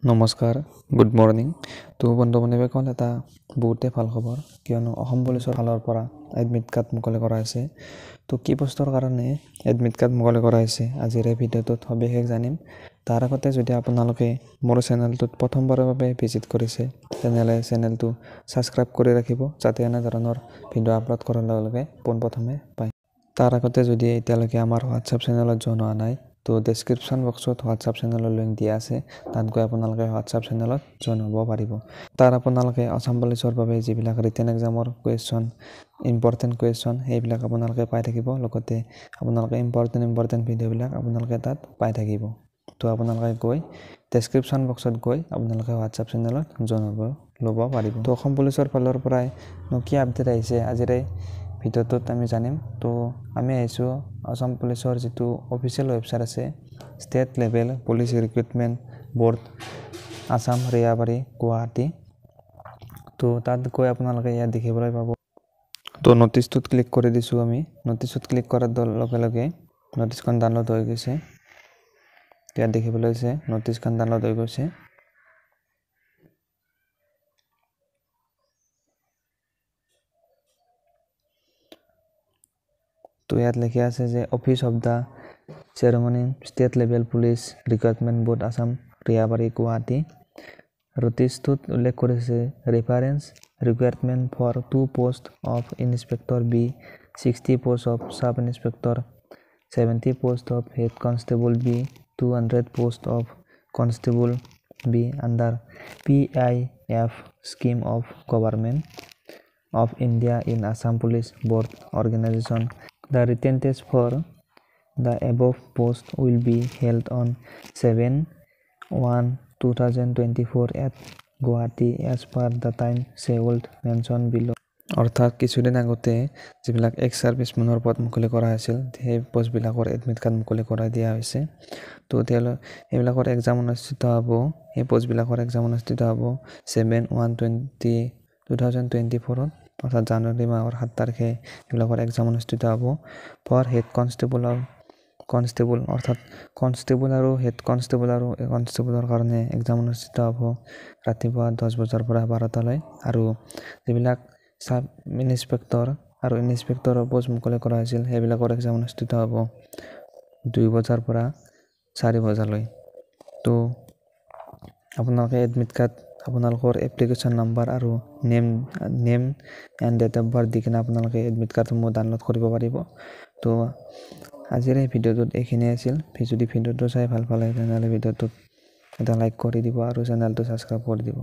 নমস্কাৰ good morning তো বন্ধু-বান্ধৱীয়ে ক'লে এটা বহুতে ভাল খবৰ কিয়নো অসম পুলিচৰ ফালৰ পৰা এডমিট কাৰ্ড মুকলি কৰা হৈছে তো কি পোষ্টৰ কাৰণে এডমিট কাৰ্ড মুকলি কৰা হৈছে আজিৰ এই ভিডিঅ'টোত সবিশেষ জানিম তাৰ আগতে যদি আপোনালোকে মোৰ চেনেলটোত প্ৰথমবাৰৰ বাবে ভিজিট কৰিছে তেনেহ'লে চেনেলটো সাবস্ক্ৰাইব কৰি ৰাখিব যাতে এনে ধৰণৰ ভিডিঅ' আপলোড কৰাৰ লগে লগে পোনপ্ৰথমে পায় তাৰ আগতে যদি এতিয়ালৈকে আমাৰ হোৱাটছআপ চেনেলত জইন হোৱা নাই তো ডেসক্ৰিপশন বক্সত হোৱাটছআপ চেনেলৰ লিংক দিয়া আছে তাত গৈ আপোনালোকে হোৱাটছআপ চেনেলত জইন হ'ব পাৰিব তাৰ আপোনালোকে আসাম পুলিচৰ বাবে যিবিলাক ৰিটেন এক্সামৰ কুৱেশ্যন ইম্পৰ্টেণ্ট কুৱেশ্যন সেইবিলাক আপোনালোকে পাই থাকিব লগতে আপোনালোকে ইম্পৰ্টেণ্ট ভিডিঅ'বিলাক আপোনালোকে তাত পাই থাকিব তো আপোনালোকে গৈ ডেসক্ৰিপশন বক্সত গৈ আপোনালোকে হোৱাটছআপ চেনেলত জইন ল'ব পাৰিব তো অসম পুলিচৰ ফালৰ পৰাই কি আপডেট আহিছে আজিৰ ভিডিঅ'টোত আমি জানিম তো আমি আহিছোঁ আসাম পুলিচৰ যেটো অফিচিয়েল ৱেবসাইট আছে state level police recruitment board Assam Rehabari Guwahati তো তাত গৈ আপোনালোকে ইয়াত দেখিবলৈ পাব তো নটিছটোত ক্লিক কৰি দিছোঁ আমি নটিছত ক্লিক কৰাৰ লগে লগে নটিছখন ডাউনলোড হৈ গৈছে ইয়াত দেখিবলৈ আছে নটিছখন ডাউনলোড হৈ গৈছে তো ইয়াত লিখা আছে যে office of the chairman state level police recruitment board Assam Rehabari Guwahati নটিছটোত উল্লেখ কৰিছে reference requirement for 2 post of inspector B 60 post of sub inspector 70 post of head constable B 200 post of constable B under PIF scheme of government of India in Assam Police Board Organization. The written test for the above post will be held on 7/1/2024 at Guwahati as per the time scheduled mentioned below. অৰ্থাৎ কিছুদিন আগতে যিবিলাক x সাৰ্ভিসমেনৰ পদ মুকলি কৰা হৈছিল সেই পোষ্টবিলাকৰ admit card মুকলি কৰা দিয়া হৈছে তো এইবিলাকৰ এক্সাম অনুষ্ঠিত হ'ব এই পোষ্টবিলাকৰ এক্সাম অনুষ্ঠিত হ'ব 7/1/2024 অৰ্থাৎ জানুৱাৰী মাহৰ 7 তাৰিখে এইবিলাকৰ এক্সাম অনুষ্ঠিত হ'ব ফৰ হেড কনষ্টেবল অৰ্থাৎ কনষ্টেবল আৰু হেড কনষ্টেবলৰ কাৰণে এক্সাম অনুষ্ঠিত হ'ব ৰাতিপুৱা 10 বজাৰ পৰা 12টা লৈ আৰু যিবিলাক সাব ইন্সপেক্টৰ আৰু ইন্সপেক্টৰৰ পোষ্ট মুকলি কৰা হৈছিল সেইবিলাকৰ এক্সাম অনুষ্ঠিত হ'ব 2 বজাৰ পৰা 4 বজালৈ তো আপোনালোকে এডমিট কাৰ্ড আপোনালোকৰ এপ্লিকেশ্যন নাম্বাৰ আৰু name and date of birth দি কিনে আপোনালোকে এডমিট কাৰ্ডসমূহ ডাউনলোড কৰিব পাৰিব তো আজিৰ এই ভিডিঅ'টোত এইখিনিয়ে আছিল যদি ভিডিঅ'টো চাই ভাল পালে তেনেহ'লে ভিডিঅ'টোত এটা লাইক কৰি দিব আৰু চেনেলটো সাবস্ক্ৰাইব কৰি দিব